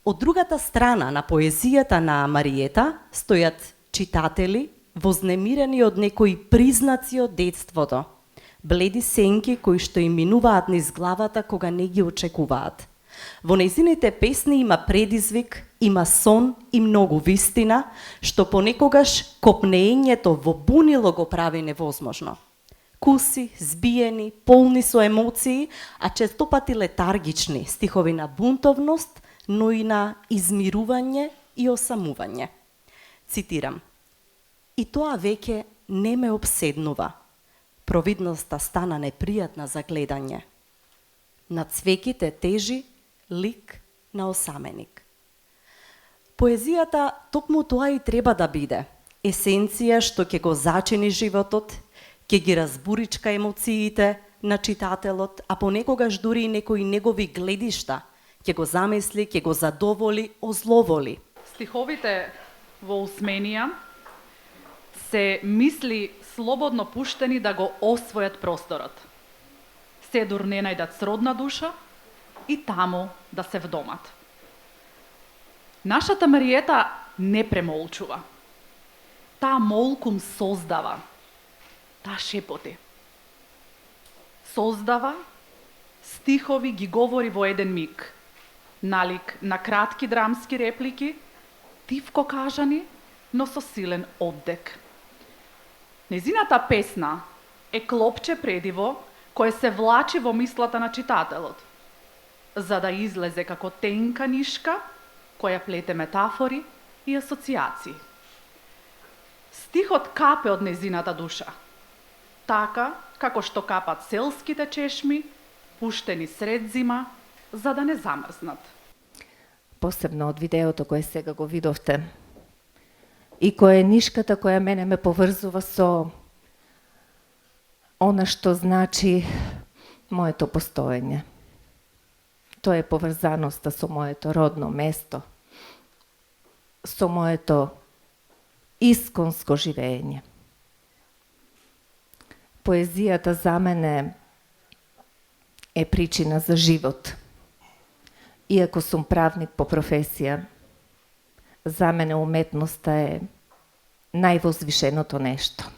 Од другата страна на поезијата на Мариета стојат читатели вознемирени од некои признаци од детството, бледи сенки кои што им минуваат низ главата кога не ги очекуваат. Во нејзините песни има предизвик, има сон и многу вистина, што понекогаш копнеењето во бунило го прави невозможно. Куси, збиени, полни со емоции, а честопати летаргични, стихови на бунтовност, но и на измирување и осамување. Цитирам: "И тоа веќе не ме обседнува. Провидноста стана непријатна за гледање. На цвеките тежи лик на осаменик." Поезијата токму тоа и треба да биде. Есенција што ќе го зачини животот, ќе ги разбуричка емоциите на читателот, а понекогаш дури и некои негови гледишта ќе го замисли, ќе го задоволи, озловоли. Стиховите во усменија се мисли слободно пуштени да го освојат просторот. Се дур не најдат сродна душа и таму да се вдомат. Нашата Мариета не премолчува. Таа молкум создава. Таа шепоти. Создава, стихови ги говори во еден миг. Налик на кратки драмски реплики, тивко кажани, но со силен оддек. Незината песна е клопче предиво кое се влачи во мислата на читателот, за да излезе како тенка нишка која плете метафори и асоцијации. Стихот капе од незината душа, така како што капат селските чешми, пуштени сред зима, за да не замрзнат. Посебно од видеото кое сега го видовте и кое е нишката која мене ме поврзува со она што значи моето постоење. Тоа е поврзаноста со моето родно место, со моето исконско живење. Поезијата за мене е причина за живот. Иако сум правник по професија, за мене уметноста е највозвишеното нешто.